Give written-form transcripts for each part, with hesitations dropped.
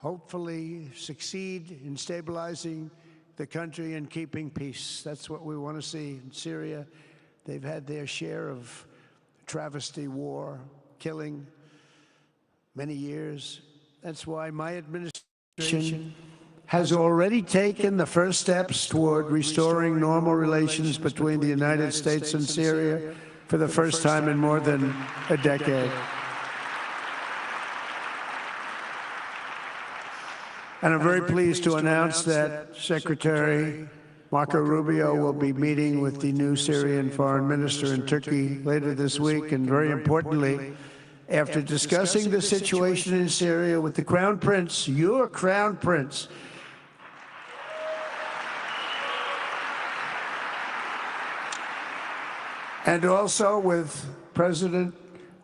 hopefully succeed in stabilizing the country and keeping peace. That's what we want to see in Syria. They've had their share of travesty, war, killing, many years. That's why my administration has already taken the first steps toward restoring normal relations between the United States and Syria for the first time in more than a decade. And I'm very pleased to announce that Secretary Marco Rubio will be meeting with the new Syrian foreign minister in Turkey later this week, and very importantly, after discussing the situation in Syria with the Crown Prince, your Crown Prince, and also with President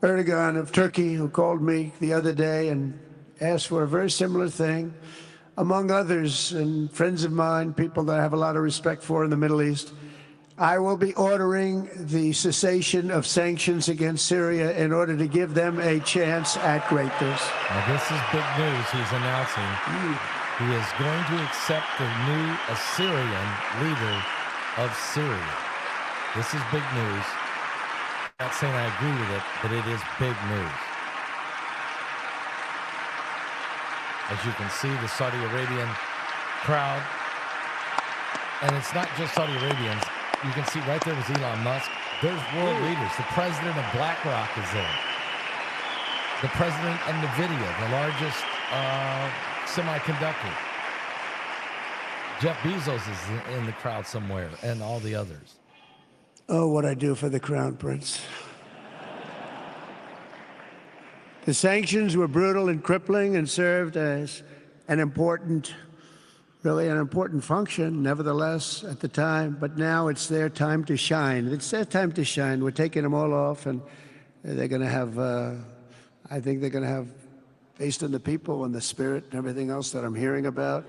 Erdogan of Turkey, who called me the other day and asked for a very similar thing, among others, and friends of mine, people that I have a lot of respect for in the Middle East. I will be ordering the cessation of sanctions against Syria in order to give them a chance at greatness. Now, this is big news he's announcing. He is going to accept the new Assyrian leader of Syria. This is big news. I'm not saying I agree with it, but it is big news. As you can see, the Saudi Arabian crowd, and it's not just Saudi Arabians. You can see right there was Elon Musk. There's world leaders. The president of BlackRock is there. The president of NVIDIA, the largest semiconductor. Jeff Bezos is in the crowd somewhere, and all the others. Oh, what I do for the Crown Prince. The sanctions were brutal and crippling and served as an important, really an important function, nevertheless, at the time. But now it's their time to shine. It's their time to shine. We're taking them all off, and they're going to have, I think they're going to have, based on the people and the spirit and everything else that I'm hearing about.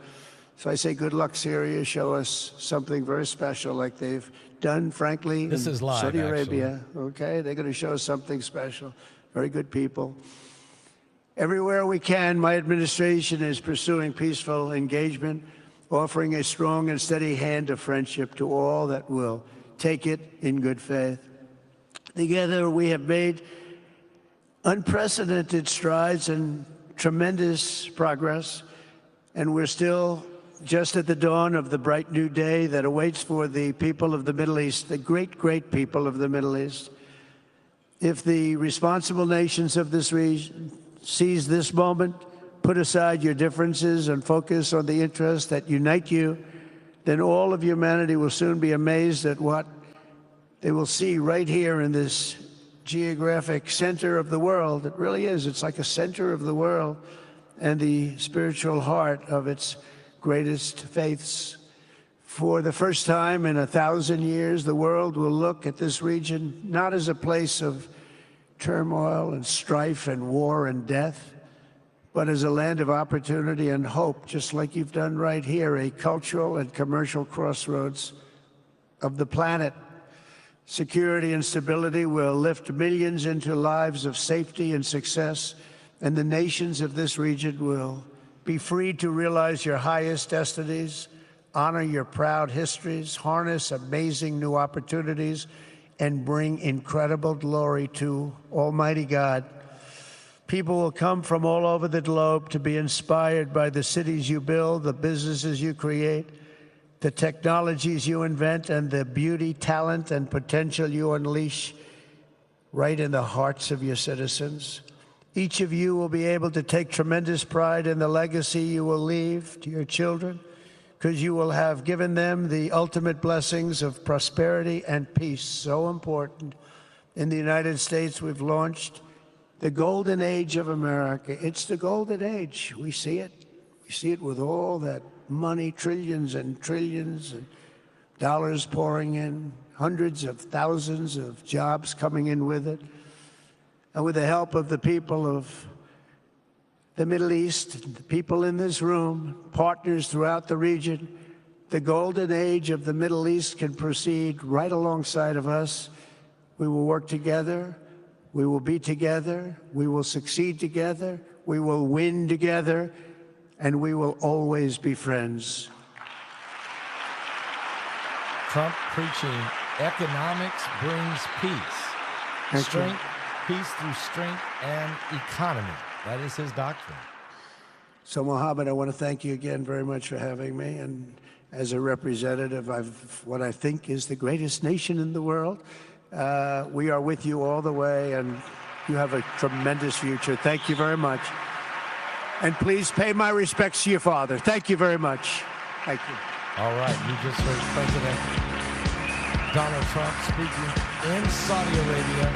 So I say good luck, Syria. Show us something very special like they've done, frankly, this in is live, Saudi Arabia. actually. Okay, they're going to show us something special. Very good people. Everywhere we can, my administration is pursuing peaceful engagement, offering a strong and steady hand of friendship to all that will take it in good faith. Together, we have made unprecedented strides and tremendous progress, and we're still just at the dawn of the bright new day that awaits for the people of the Middle East, the great, great people of the Middle East. If the responsible nations of this region seize this moment, put aside your differences and focus on the interests that unite you, then all of humanity will soon be amazed at what they will see right here in this geographic center of the world. It really is. It's like a center of the world and the spiritual heart of its greatest faiths. For the first time in 1,000 years, the world will look at this region not as a place of turmoil and strife and war and death, but as a land of opportunity and hope, just like you've done right here, a cultural and commercial crossroads of the planet. Security and stability will lift millions into lives of safety and success, and the nations of this region will be free to realize your highest destinies, honor your proud histories, harness amazing new opportunities, and bring incredible glory to Almighty God. People will come from all over the globe to be inspired by the cities you build, the businesses you create, the technologies you invent, and the beauty, talent, and potential you unleash right in the hearts of your citizens. Each of you will be able to take tremendous pride in the legacy you will leave to your children, because you will have given them the ultimate blessings of prosperity and peace. So important. In the United States, we've launched the golden age of America. It's the golden age. We see it. We see it with all that money, trillions and trillions of dollars pouring in, hundreds of thousands of jobs coming in with it. And with the help of the people of the Middle East, the people in this room, partners throughout the region, the golden age of the Middle East can proceed right alongside of us. We will work together. We will be together. We will succeed together. We will win together. and we will always be friends. Trump preaching economics brings peace. Thank you. Strength, peace through strength and economy. That is his doctrine. So, Mohammed, I want to thank you again very much for having me. And as a representative of what I think is the greatest nation in the world, we are with you all the way, and you have a tremendous future. Thank you very much. And please pay my respects to your father. Thank you very much. Thank you. All right, you just heard President Donald Trump speaking in Saudi Arabia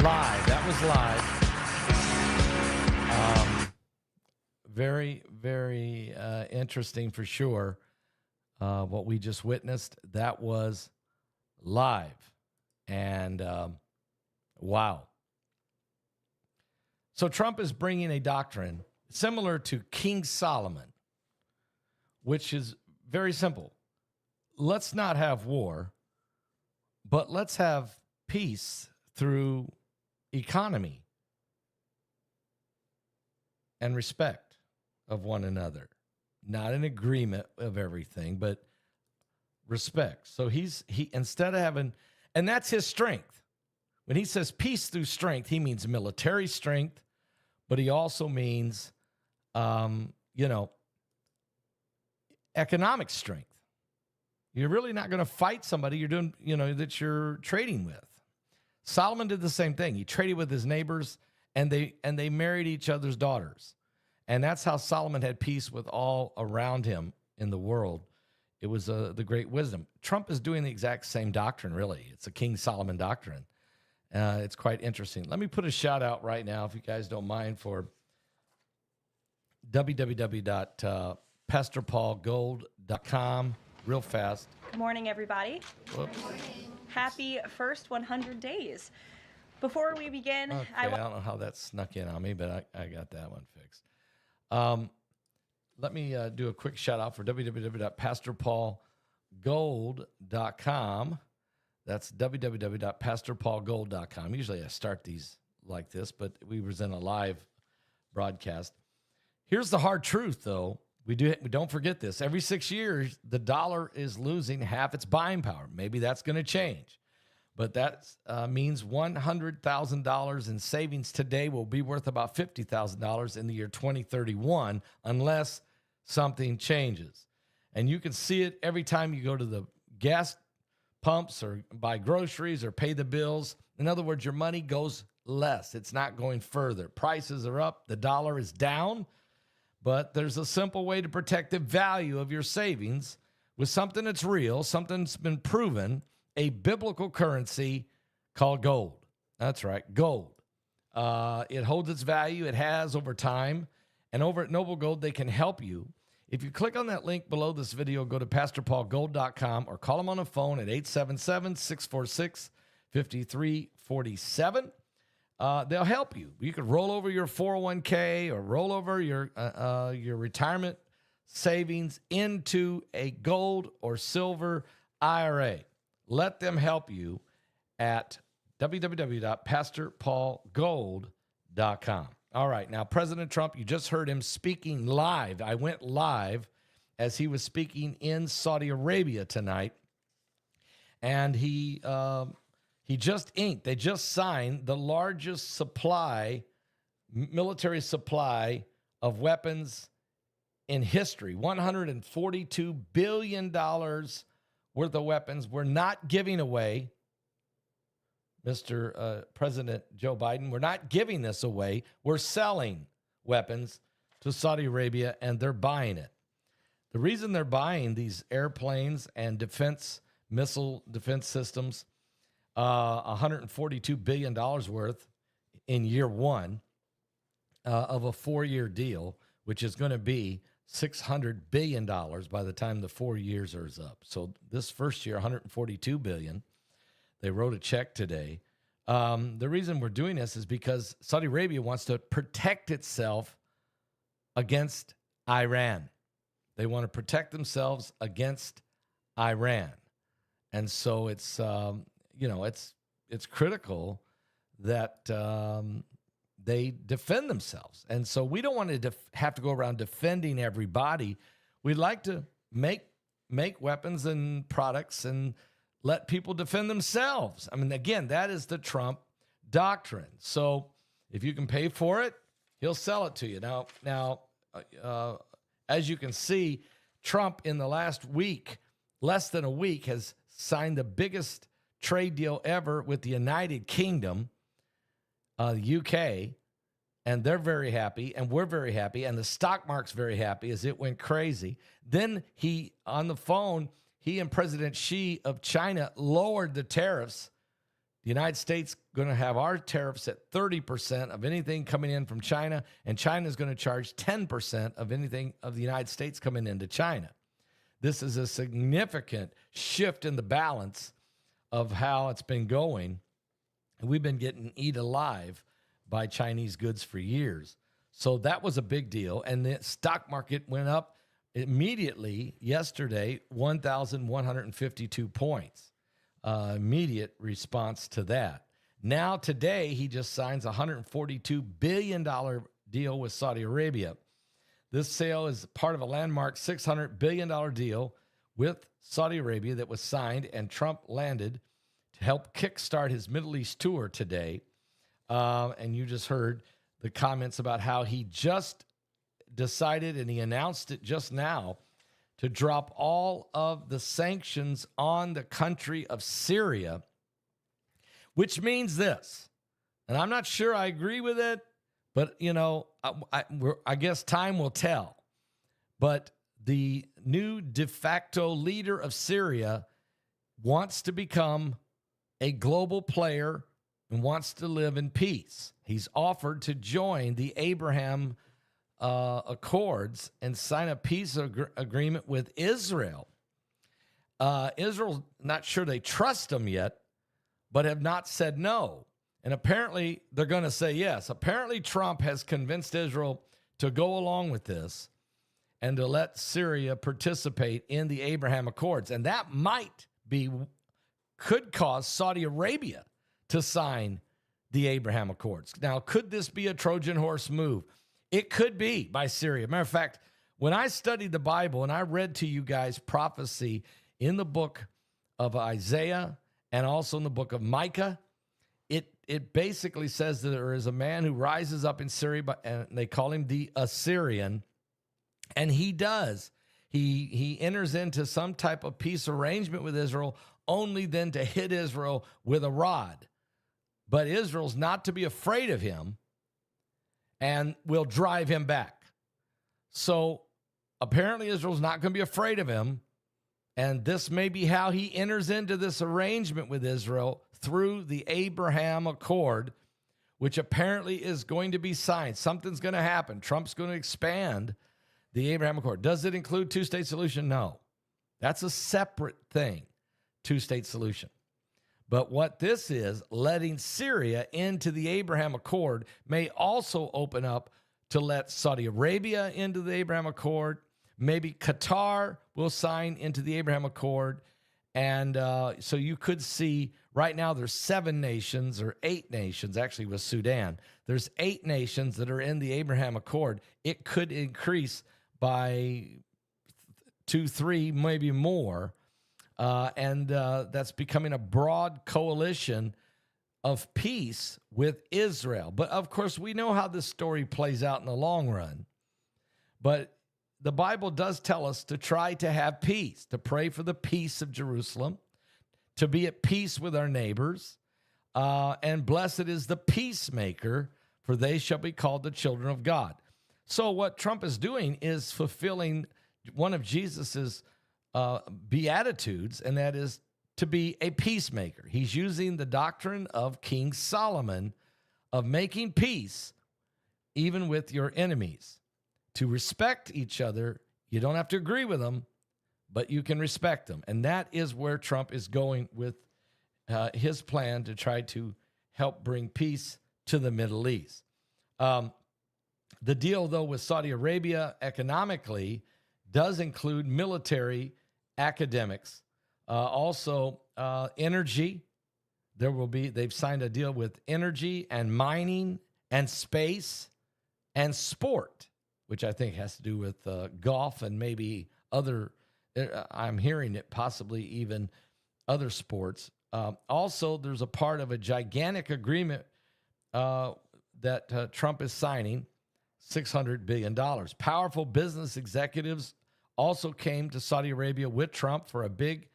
live. That was live. Very, very interesting for sure. What we just witnessed, that was live. And wow. So Trump is bringing a doctrine similar to King Solomon, which is very simple. Let's not have war, but let's have peace through economy and respect of one another. Not an agreement of everything, but respect. So he instead of having, and that's his strength. When he says peace through strength, he means military strength, but he also means, economic strength. You're really not going to fight somebody you're doing, that you're trading with. Solomon did the same thing. He traded with his neighbors, and they married each other's daughters. And that's how Solomon had peace with all around him in the world. It was the great wisdom. Trump is doing the exact same doctrine, really. It's a King Solomon doctrine. It's quite interesting. Let me put a shout out right now, if you guys don't mind, for www.pastorpaulgold.com. Real fast. Good morning, everybody. Whoops. Happy first 100 days. Before we begin, Okay, I don't know how that snuck in on me, but I got that one fixed. Let me do a quick shout out for www.pastorpaulgold.com. That's www.pastorpaulgold.com. Usually I start these like this, but we was in a live broadcast. Here's the hard truth, though. We don't forget this. Every 6 years, the dollar is losing half its buying power. Maybe that's going to change. But that means $100,000 in savings today will be worth about $50,000 in the year 2031 unless something changes. And you can see it every time you go to the gas pumps or buy groceries or pay the bills. In other words, your money goes less. It's not going further. Prices are up. The dollar is down. But there's a simple way to protect the value of your savings with something that's real, something that's been proven, a biblical currency called gold. That's right, gold. It holds its value. It has over time. And over at Noble Gold, they can help you. If you click on that link below this video, go to PastorPaulGold.com or call them on the phone at 877-646-5347. They'll help you. You could roll over your 401k or roll over your retirement savings into a gold or silver IRA. Let them help you at www.PastorPaulGold.com. All right, now President Trump, you just heard him speaking live. I went live as he was speaking in Saudi Arabia tonight, and he just inked. They just signed the largest military supply of weapons in history. $142 billion worth of weapons. We're not giving away, Mr. President Joe Biden. We're not giving this away. We're selling weapons to Saudi Arabia, and they're buying it. The reason they're buying these airplanes and missile defense systems, $142 billion worth in year one of a 4-year deal, which is going to be $600 billion by the time the 4 years are up. So this first year, $142 billion. They wrote a check today. The reason we're doing this is because Saudi Arabia wants to protect itself against Iran. They want to protect themselves against Iran. And so it's critical that they defend themselves. And so we don't want to have to go around defending everybody. We'd like to make weapons and products and let people defend themselves. I mean, again, that is the Trump doctrine. So if you can pay for it, he'll sell it to you. Now, as you can see, Trump in the last week, less than a week, has signed the biggest trade deal ever with the United Kingdom, UK, and they're very happy, and we're very happy, and the stock market's very happy as it went crazy. Then on the phone, he and President Xi of China lowered the tariffs. The United States going to have our tariffs at 30% of anything coming in from China, and China is going to charge 10% of anything of the United States coming into China. This is a significant shift in the balance of how it's been going. We've been getting eaten alive by Chinese goods for years. So that was a big deal. And the stock market went up immediately yesterday, 1,152 points. Immediate response to that. Now today, he just signs a $142 billion deal with Saudi Arabia. This sale is part of a landmark $600 billion deal with Saudi Arabia that was signed, and Trump landed to help kickstart his Middle East tour today. And you just heard the comments about how he just decided, and he announced it just now, to drop all of the sanctions on the country of Syria, which means this, and I'm not sure I agree with it, but, you know, I guess time will tell. But the new de facto leader of Syria wants to become a global player and wants to live in peace. He's offered to join the Abraham Accords and sign a peace agreement with Israel. Israel's not sure they trust him yet, but have not said no. And apparently they're going to say yes. Apparently Trump has convinced Israel to go along with this and to let Syria participate in the Abraham Accords. And that could cause Saudi Arabia to sign the Abraham Accords. Now, could this be a Trojan horse move? It could be by Syria. Matter of fact, when I studied the Bible and I read to you guys prophecy in the book of Isaiah and also in the book of Micah, it basically says that there is a man who rises up in Syria, and they call him the Assyrian, and he does. He enters into some type of peace arrangement with Israel, only then to hit Israel with a rod. But Israel's not to be afraid of him and will drive him back. So apparently Israel's not going to be afraid of him, and this may be how he enters into this arrangement with Israel through the Abraham Accord, which apparently is going to be signed. Something's going to happen. Trump's going to expand the Abraham Accord. Does it include two-state solution? No. That's a separate thing, two-state solution. But what this is, letting Syria into the Abraham Accord, may also open up to let Saudi Arabia into the Abraham Accord. Maybe Qatar will sign into the Abraham Accord. And so you could see right now there's 7 nations or 8 nations, actually with Sudan. There's 8 nations that are in the Abraham Accord. It could increase by 2, 3, maybe more. And that's becoming a broad coalition of peace with Israel. But of course, we know how this story plays out in the long run. But the Bible does tell us to try to have peace, to pray for the peace of Jerusalem, to be at peace with our neighbors. And blessed is the peacemaker, for they shall be called the children of God. So what Trump is doing is fulfilling one of Jesus's beatitudes, and that is to be a peacemaker. He's using the doctrine of King Solomon of making peace even with your enemies. To respect each other, you don't have to agree with them, but you can respect them. And that is where Trump is going with his plan to try to help bring peace to the Middle East. The deal, though, with Saudi Arabia economically does include military, academics, also energy. They've signed a deal with energy and mining and space and sport, which I think has to do with golf and maybe other, I'm hearing it possibly even other sports. Also, there's a part of a gigantic agreement that Trump is signing, $600 billion. Powerful business executives also came to Saudi Arabia with Trump for a big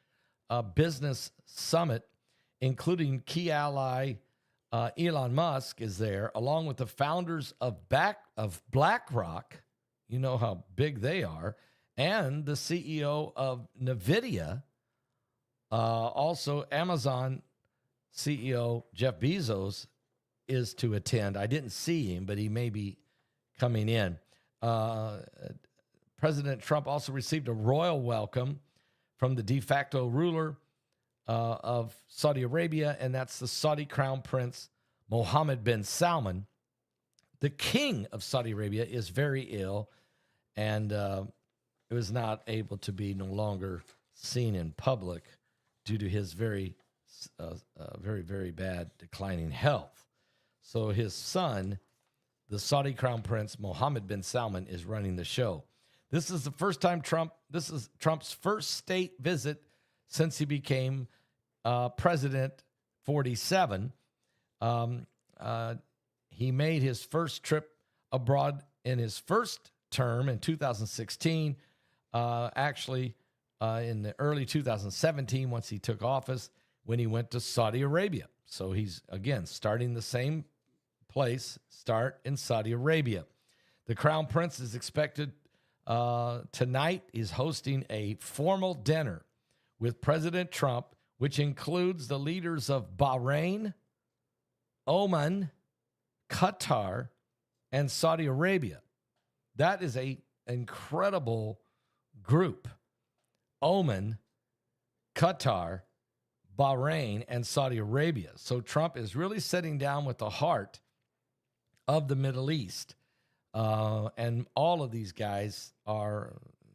business summit, including key ally Elon Musk is there, along with the founders of BlackRock. You know how big they are, and the CEO of NVIDIA. Also, Amazon CEO Jeff Bezos is to attend. I didn't see him, but he may be coming in. President Trump also received a royal welcome from the de facto ruler of Saudi Arabia, and that's the Saudi Crown Prince Mohammed bin Salman. The king of Saudi Arabia is very ill and was not able to be no longer seen in public due to his very, very bad declining health. So his son, the Saudi Crown Prince Mohammed bin Salman, is running the show. This is the first time this is Trump's first state visit since he became President 47. He made his first trip abroad in his first term in 2016. Actually, in the early 2017, once he took office, when he went to Saudi Arabia. So he's, again, starting the same place, start in Saudi Arabia. The Crown Prince is expected tonight, is hosting a formal dinner with President Trump, which includes the leaders of Bahrain, Oman, Qatar, and Saudi Arabia. That is an incredible group. Oman, Qatar, Bahrain, and Saudi Arabia. So Trump is really sitting down with the heart of the Middle East. And all of these guys are,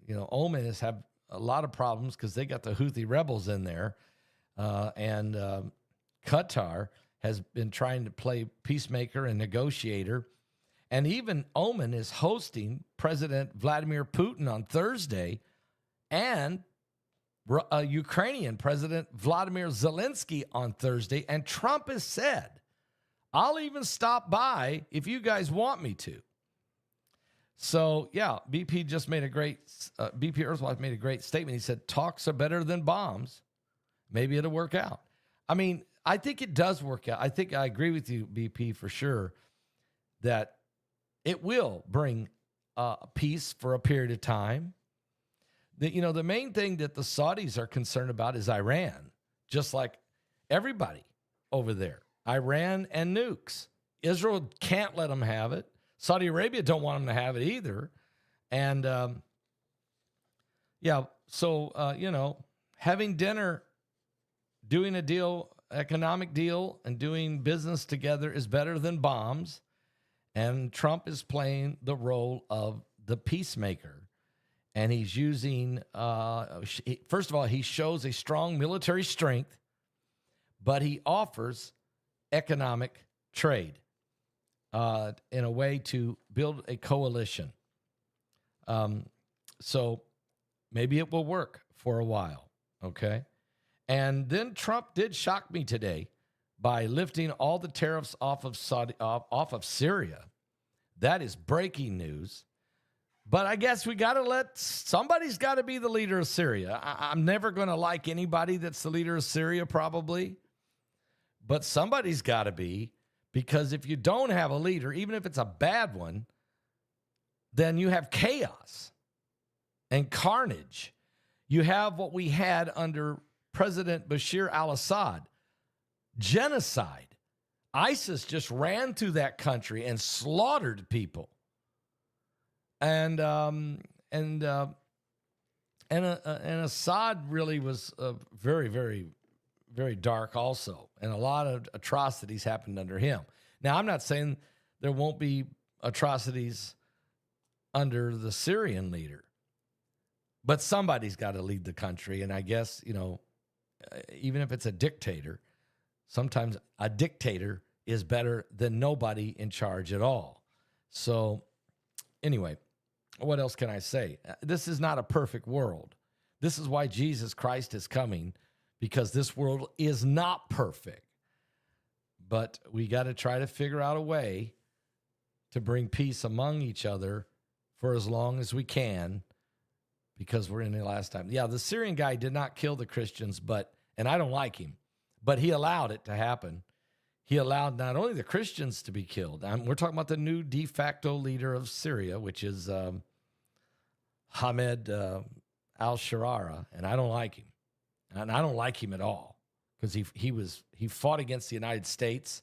Oman have a lot of problems because they got the Houthi rebels in there. And Qatar has been trying to play peacemaker and negotiator. And even Oman is hosting President Vladimir Putin on Thursday and Ukrainian President Vladimir Zelensky on Thursday. And Trump has said, I'll even stop by if you guys want me to. So, yeah, BP Earthwatch made a great statement. He said, talks are better than bombs. Maybe it'll work out. I mean, I think it does work out. I think I agree with you, BP, for sure, that it will bring peace for a period of time. The main thing that the Saudis are concerned about is Iran, just like everybody over there. Iran and nukes. Israel can't let them have it. Saudi Arabia don't want them to have it either. And, having dinner, doing a deal, economic deal, and doing business together is better than bombs. And Trump is playing the role of the peacemaker. And he's using, first of all, he shows a strong military strength, but he offers economic trade in a way to build a coalition. So maybe it will work for a while, okay? And then Trump did shock me today by lifting all the tariffs off of Syria. That is breaking news. But I guess we got to somebody's got to be the leader of Syria. I'm never going to like anybody that's the leader of Syria, probably. But somebody's got to be, because if you don't have a leader, even if it's a bad one, then you have chaos and carnage. You have what we had under President Bashar al-Assad, genocide. ISIS just ran through that country and slaughtered people. And Assad really was very, very, very dark also. And a lot of atrocities happened under him. Now, I'm not saying there won't be atrocities under the Syrian leader, but somebody's got to lead the country. And I guess, even if it's a dictator, sometimes a dictator is better than nobody in charge at all. So anyway, what else can I say? This is not a perfect world. This is why Jesus Christ is coming, because this world is not perfect. But we got to try to figure out a way to bring peace among each other for as long as we can, because we're in the last time. Yeah, the Syrian guy did not kill the Christians, and I don't like him, but he allowed it to happen. He allowed not only the Christians to be killed. We're talking about the new de facto leader of Syria, which is Hamed al-Sharara, and I don't like him. And I don't like him at all, because he fought against the United States.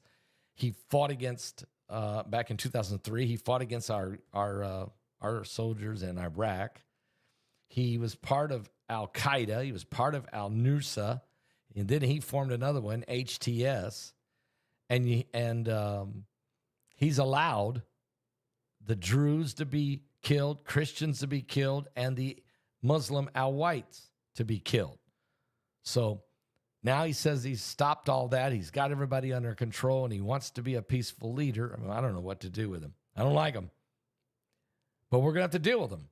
He fought against, back in 2003, he fought against our soldiers in Iraq. He was part of Al-Qaeda. He was part of Al-Nusra. And then he formed another one, HTS. And he's allowed the Druze to be killed, Christians to be killed, and the Muslim Alawites to be killed. So now he says he's stopped all that. He's got everybody under control, and he wants to be a peaceful leader. I mean, I don't know what to do with him. I don't like him. But we're going to have to deal with him,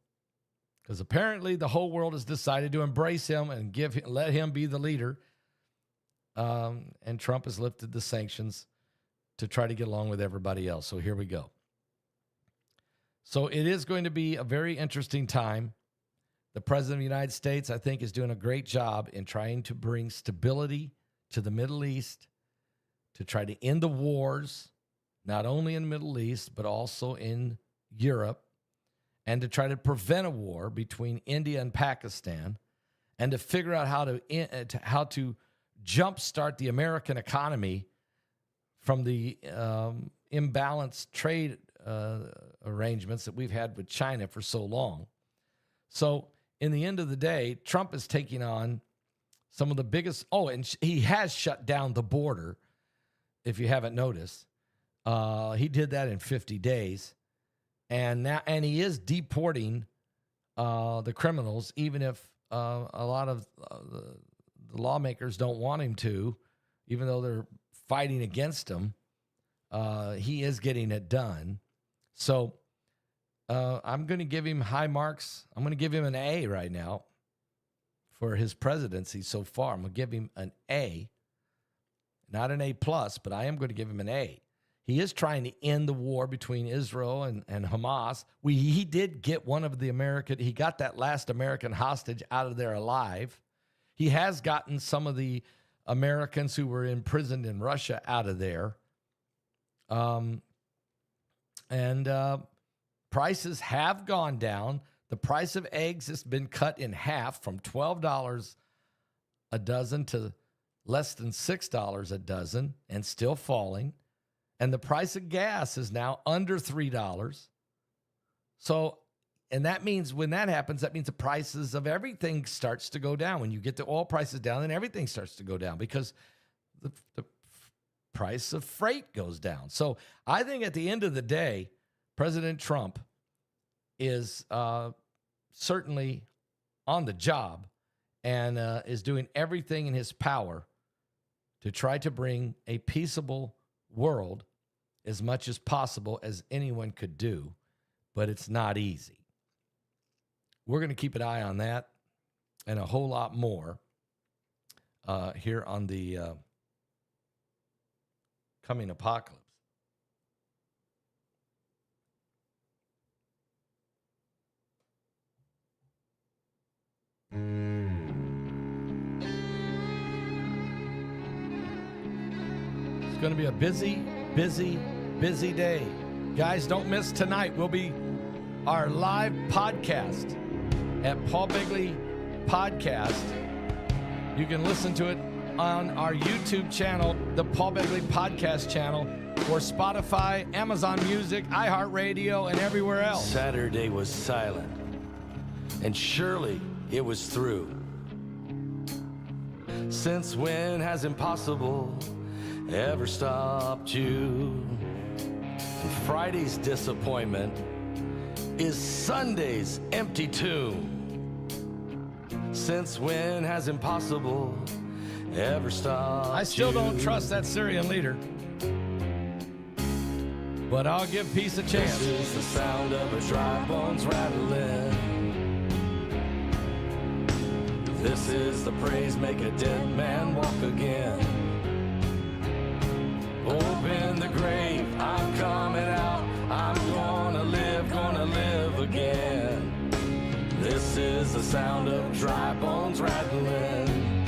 because apparently the whole world has decided to embrace him and let him be the leader. And Trump has lifted the sanctions to try to get along with everybody else. So here we go. So it is going to be a very interesting time. The President of the United States, I think, is doing a great job in trying to bring stability to the Middle East, to try to end the wars, not only in the Middle East, but also in Europe, and to try to prevent a war between India and Pakistan, and to figure out how to jumpstart the American economy from the imbalanced trade arrangements that we've had with China for so long. So in the end of the day, Trump is taking on some of the biggest, and he has shut down the border, if you haven't noticed. He did that in 50 days. And he is deporting the criminals, even if a lot of the lawmakers don't want him to, even though they're fighting against him. He is getting it done. So I'm going to give him high marks. I'm going to give him an A right now for his presidency so far. I'm going to give him an A, not an A+, but I am going to give him an A. He is trying to end the war between Israel and Hamas. He did get he got that last American hostage out of there alive. He has gotten some of the Americans who were imprisoned in Russia out of there. Prices have gone down. The price of eggs has been cut in half, from $12 a dozen to less than $6 a dozen, and still falling. And the price of gas is now under $3. So, and that means when that happens, that means the prices of everything starts to go down. When you get the oil prices down, then everything starts to go down, because the price of freight goes down. So I think at the end of the day, President Trump is certainly on the job, and is doing everything in his power to try to bring a peaceable world as much as possible as anyone could do, but it's not easy. We're going to keep an eye on that and a whole lot more here on the coming apocalypse. It's going to be a busy day. Guys, don't miss tonight. We'll be our live podcast at Paul Begley Podcast. You can listen to it on our YouTube channel, the Paul Begley Podcast channel, or Spotify, Amazon Music, iHeartRadio, and everywhere else. Saturday was silent, and surely it was through. Since when has impossible ever stopped you? And Friday's disappointment is Sunday's empty tomb. Since when has impossible ever stopped you? I still don't trust that Syrian leader. But I'll give peace a chance. This is the sound of a dry bones rattling. This is the praise, make a dead man walk again. Open the grave, I'm coming out. I'm gonna live again. This is the sound of dry bones rattling.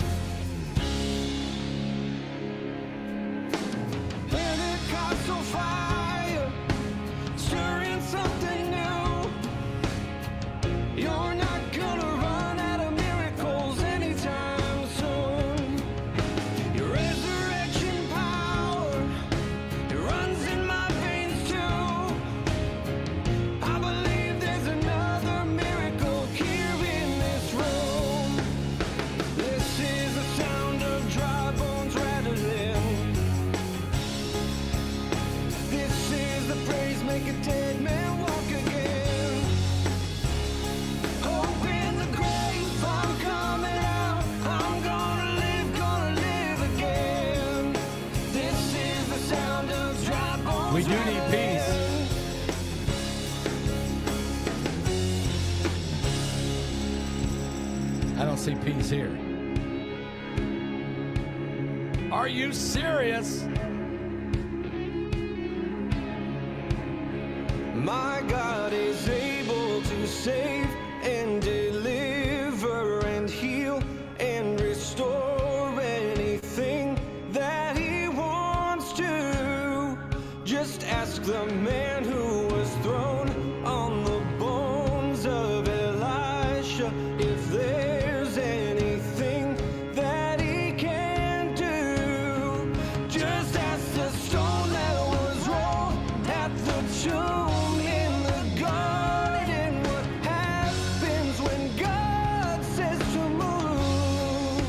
Pentecostal fire, stirring something new. You're not gonna run out of miracles anytime soon. Your resurrection power, it runs in my veins too. I believe there's another miracle here in this room. This is the sound of dry bones rattling. This is the praise, make a dead man walk again. Open the grave, I'm coming out. I'm gonna live again. This is the sound of dry bones We do need peace. I don't see peace here. Are you serious? My God is able to save and deliver and heal and restore anything that He wants to. Just ask the man who was thrown on the bones of Elisha if there's anything that he can do. Just ask the stone that was rolled at the tomb in the garden what happens when God says to move.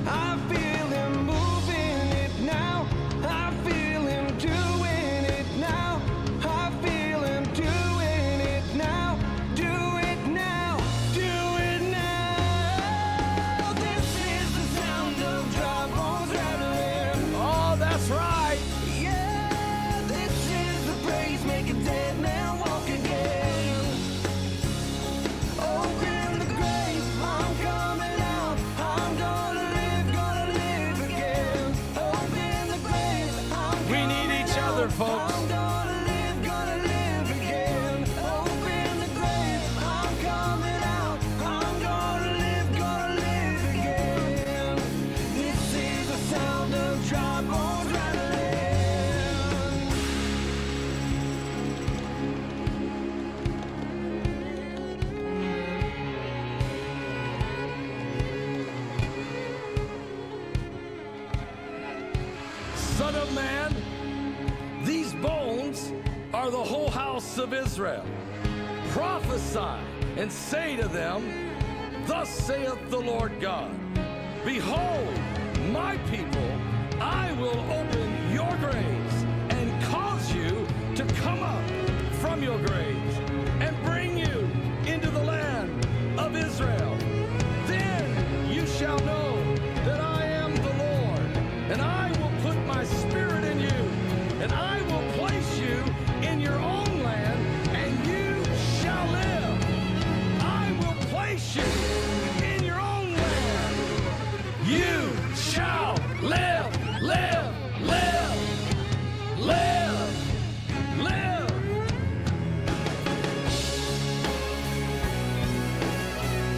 I feel Him moving it now. I feel Him doing it now. I feel Him doing it now. Do it now. Do it now. This is the sound of dry bones rattling. Oh, that's right. Yeah, this is the praise, make a dead man walk again. Open the grave, I'm coming out. I'm gonna live again. Open the grave, I'm We need each other, folks. I'm gonna live again. Open the grave, I'm coming out. I'm gonna live again. This is the sound of dry bones rattling. Son of man, these bones are the whole house of Israel. Prophesy and say to them, thus saith the Lord God, behold, my people, I will open your graves and cause you to come up from your graves and bring you into the land of Israel. Then you shall know that I am the Lord, and I will put my spirit in you, and I will place you in your own land, and you shall live. I will place you in your own land. You shall live, live, live, live, live.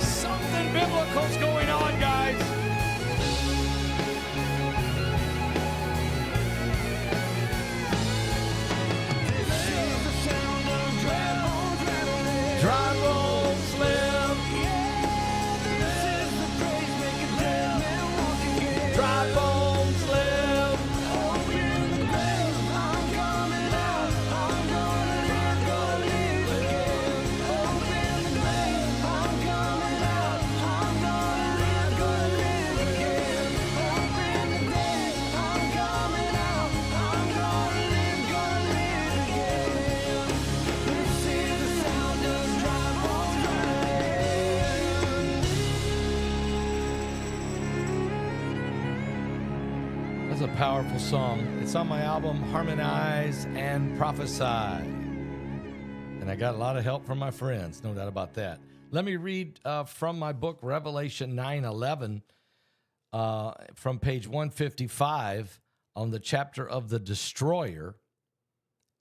Something biblical's going on, guys. This is the sound of dry bones rattling. Dry bones live. This is the praise, make a dead man walk again. Dry bones live. Open the grave, I'm coming out. I'm gonna live again. Open the grave, I'm coming out. I'm gonna live That's a powerful song. It's on my album, Harmonize and Prophesy. And I got a lot of help from my friends, no doubt about that. Let me read from my book, Revelation 9:11, from page 155 on the chapter of the destroyer.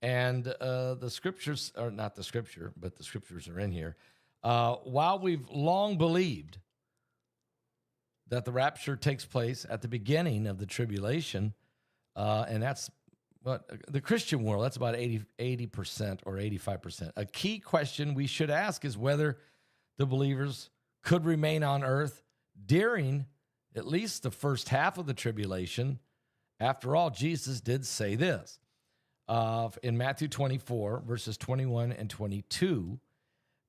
And the scriptures, or not the scripture, but the scriptures are in here. While we've long believed that the rapture takes place at the beginning of the tribulation, and that's what the Christian world, that's about 80% or 85%. A key question we should ask is whether the believers could remain on earth during at least the first half of the tribulation. After all, Jesus did say this in Matthew 24, verses 21 and 22,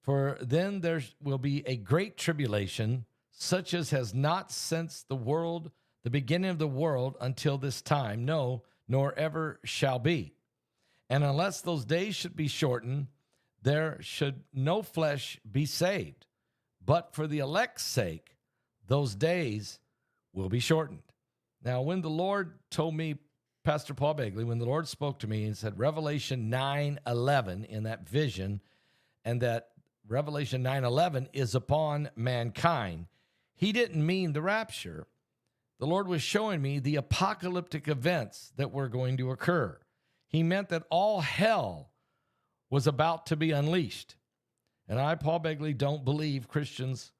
for then there will be a great tribulation, such as has not since the beginning of the world until this time, no, nor ever shall be. And unless those days should be shortened, there should no flesh be saved. But for the elect's sake, those days will be shortened. Now, when the Lord told me, Pastor Paul Begley, when the Lord spoke to me and said Revelation 9:11 in that vision, and that Revelation 9:11 is upon mankind, he didn't mean the rapture. The Lord was showing me the apocalyptic events that were going to occur. He meant that all hell was about to be unleashed. And I, Paul Begley, don't believe Christians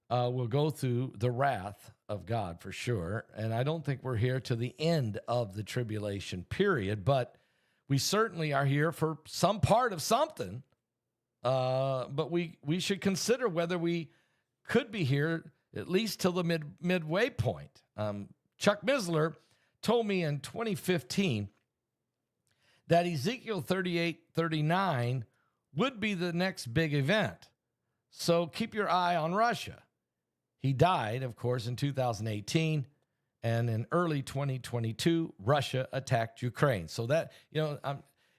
will go through the wrath of God for sure. And I don't think we're here to the end of the tribulation period, but we certainly are here for some part of something. But we should consider whether we could be here at least till the midway point. Chuck Missler told me in 2015 that Ezekiel 38:39 would be the next big event. So keep your eye on Russia. He died, of course, in 2018, and in early 2022, Russia attacked Ukraine. So that,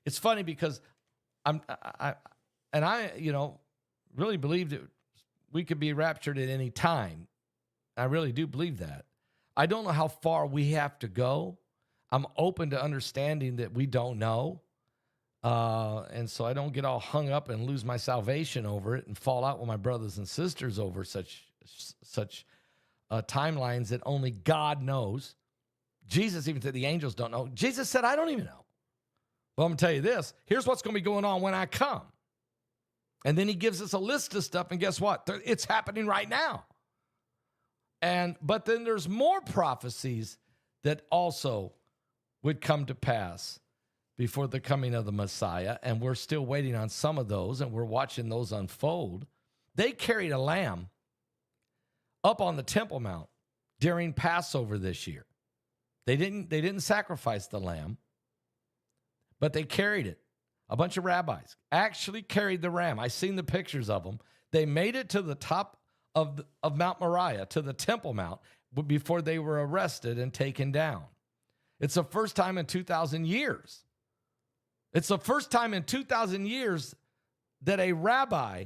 it's funny because I really believed that we could be raptured at any time. I really do believe that. I don't know how far we have to go. I'm open to understanding that we don't know. And so I don't get all hung up and lose my salvation over it and fall out with my brothers and sisters over such timelines that only God knows. Jesus even said the angels don't know. Jesus said, I don't even know. Well, I'm going to tell you this. Here's what's going to be going on when I come. And then he gives us a list of stuff, and guess what? It's happening right now. But then there's more prophecies that also would come to pass before the coming of the Messiah, and we're still waiting on some of those, and we're watching those unfold. They carried a lamb up on the Temple Mount during Passover this year. They didn't sacrifice the lamb, but they carried it. A bunch of rabbis actually carried the ram. I seen the pictures of them. They made it to the top of Mount Moriah, to the Temple Mount, before they were arrested and taken down. It's the first time in 2,000 years. It's the first time in 2,000 years that a rabbi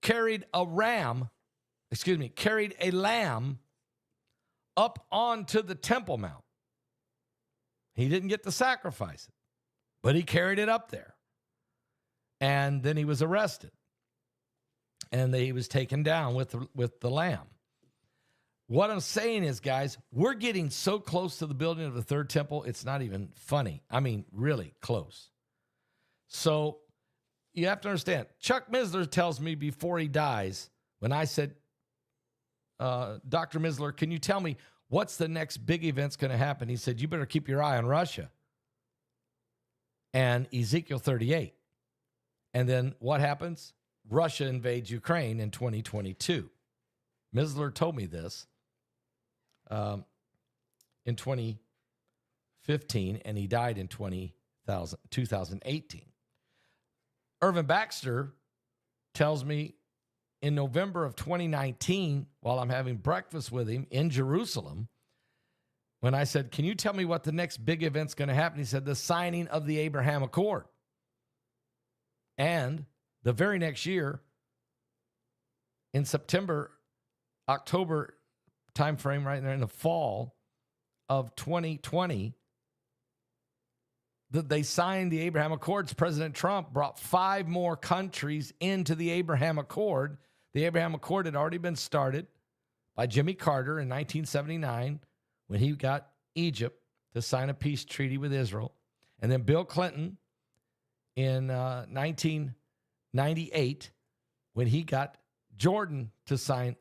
carried a lamb up onto the Temple Mount. He didn't get to sacrifice it, but he carried it up there. And then he was arrested. And he was taken down with the lamb. What I'm saying is, guys, we're getting so close to the building of the third temple, it's not even funny. I mean, really close. So you have to understand, Chuck Missler tells me before he dies, when I said, Dr. Missler, can you tell me what's the next big event's going to happen? He said, you better keep your eye on Russia and Ezekiel 38. And then what happens? Russia invades Ukraine in 2022. Missler told me this in 2015, and he died in 2018. Irvin Baxter tells me in November of 2019, while I'm having breakfast with him in Jerusalem, when I said, can you tell me what the next big event's going to happen? He said, the signing of the Abraham Accord. And the very next year, in September, October timeframe, right there in the fall of 2020 that they signed the Abraham Accords. President Trump brought 5 more countries into the Abraham Accord. The Abraham Accord had already been started by Jimmy Carter in 1979 when he got Egypt to sign a peace treaty with Israel. And then Bill Clinton in 1998 when he got Jordan to sign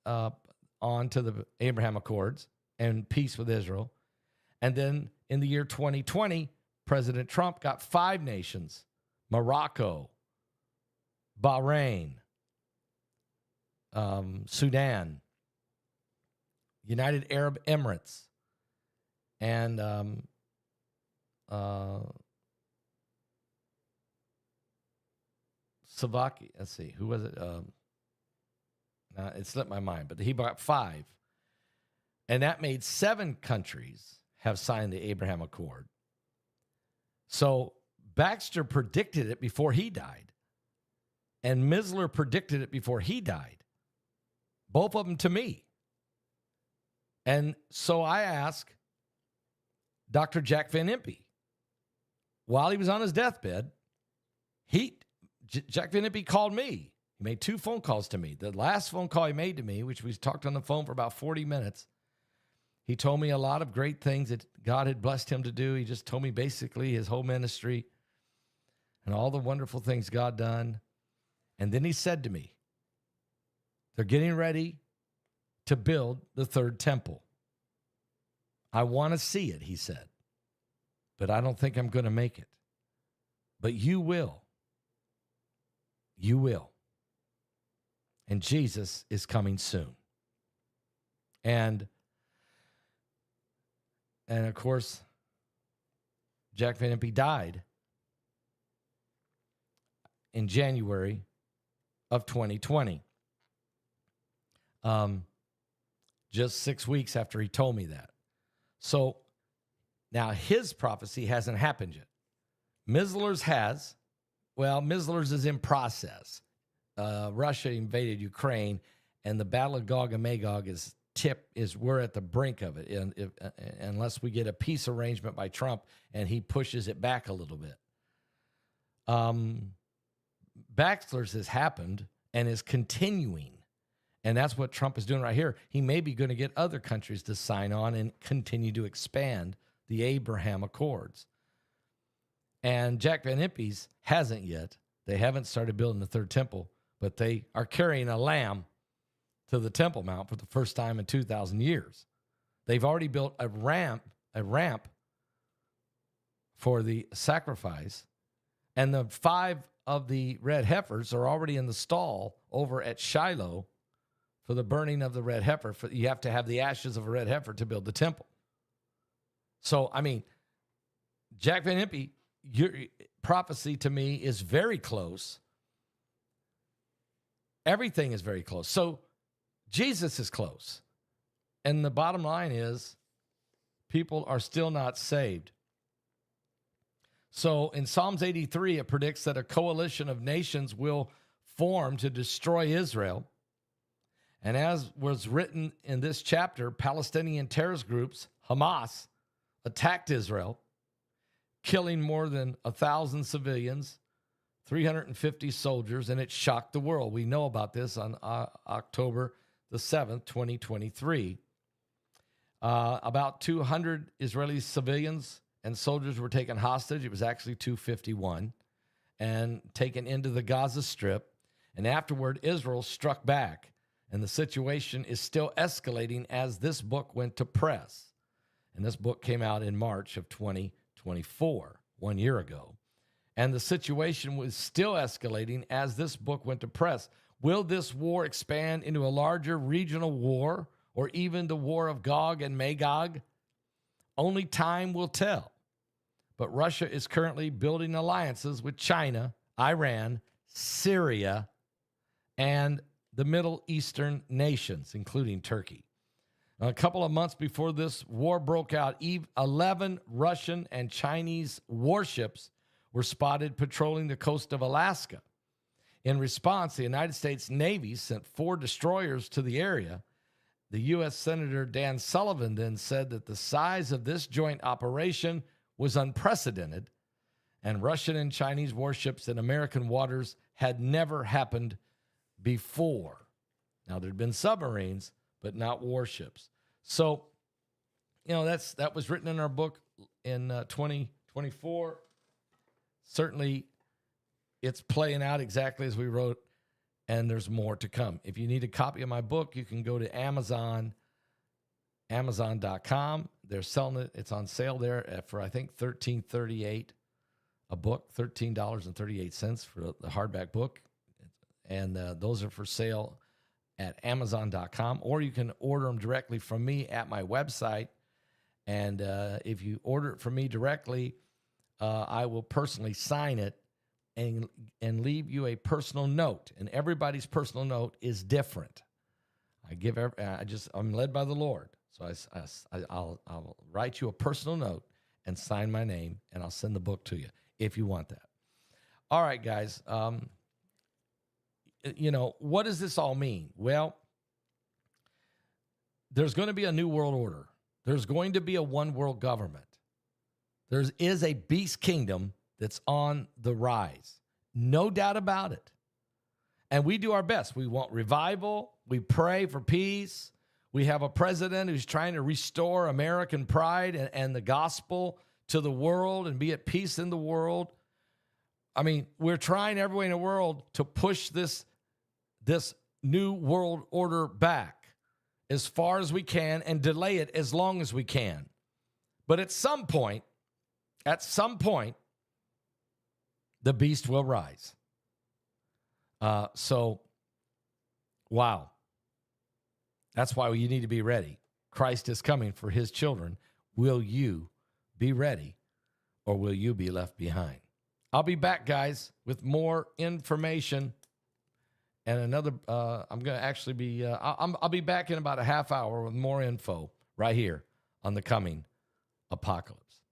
on to the Abraham Accords and peace with Israel. And then in the year 2020, President Trump got 5 nations: Morocco, Bahrain, Sudan, United Arab Emirates, and Slovakia. Let's see, who was it? It slipped my mind, but he brought 5. And that made 7 countries have signed the Abraham Accord. So Baxter predicted it before he died. And Misler predicted it before he died. Both of them to me. And so I asked Dr. Jack Van Impe, while he was on his deathbed, Jack Van Impe called me. He made 2 phone calls to me. The last phone call he made to me, which we talked on the phone for about 40 minutes, he told me a lot of great things that God had blessed him to do. He just told me basically his whole ministry and all the wonderful things God done. And then he said to me, they're getting ready to build the 3rd temple. I want to see it, he said, but I don't think I'm going to make it. But you will. You will. And Jesus is coming soon. And of course, Jack Van Impe died in January of 2020. Just 6 weeks after he told me that. So now his prophecy hasn't happened yet. Misler's has. Well, Misler's is in process. Russia invaded Ukraine, and the Battle of Gog and Magog we're at the brink of it, unless we get a peace arrangement by Trump and he pushes it back a little bit. Baxter's has happened and is continuing, and that's what Trump is doing right here. He may be going to get other countries to sign on and continue to expand the Abraham Accords. And Jack Van Impe's hasn't yet. They haven't started building the 3rd temple, but they are carrying a lamb to the Temple Mount for the first time in 2,000 years. They've already built a ramp for the sacrifice, and the 5 of the red heifers are already in the stall over at Shiloh for the burning of the red heifer. You have to have the ashes of a red heifer to build the temple. So, I mean, Jack Van Impe, your prophecy to me is very close. Everything is very close. So Jesus is close. And the bottom line is people are still not saved. So in Psalms 83, it predicts that a coalition of nations will form to destroy Israel. And as was written in this chapter, Palestinian terrorist groups, Hamas, attacked Israel, killing more than 1,000 civilians, 350 soldiers, and it shocked the world. We know about this on October the 7th, 2023. About 200 Israeli civilians and soldiers were taken hostage. It was actually 251, and taken into the Gaza Strip. And afterward, Israel struck back, and the situation is still escalating as this book went to press. And this book came out in March of 2024, 1 year ago. And the situation was still escalating as this book went to press. Will this war expand into a larger regional war, or even the war of Gog and Magog? Only time will tell. But Russia is currently building alliances with China, Iran, Syria, and the Middle Eastern nations, including Turkey. Now, a couple of months before this war broke out, 11 Russian and Chinese warships were spotted patrolling the coast of Alaska. In response, the United States Navy sent 4 destroyers to the area. The U.S. Senator Dan Sullivan then said that the size of this joint operation was unprecedented, and Russian and Chinese warships in American waters had never happened before. Now, there'd been submarines, but not warships. So, that was written in our book in 2024. Certainly, it's playing out exactly as we wrote, and there's more to come. If you need a copy of my book, you can go to Amazon.com. They're selling it. It's on sale there for, I think, $13.38 a book, $13.38 for the hardback book. And those are for sale at Amazon.com, or you can order them directly from me at my website. And if you order it from me directly, I will personally sign it and leave you a personal note. And everybody's personal note is different. I'm led by the Lord. So I'll write you a personal note and sign my name, and I'll send the book to you if you want that. All right, guys. What does this all mean? Well, there's going to be a new world order. There's going to be a one world government. There is a beast kingdom that's on the rise. No doubt about it. And we do our best. We want revival. We pray for peace. We have a president who's trying to restore American pride and the gospel to the world and be at peace in the world. I mean, we're trying every way in the world to push this new world order back as far as we can and delay it as long as we can. But at some point, the beast will rise. Wow. That's why you need to be ready. Christ is coming for his children. Will you be ready, or will you be left behind? I'll be back, guys, with more information. And another, I'm going to actually be, I'll be back in about a half hour with more info right here on the coming apocalypse.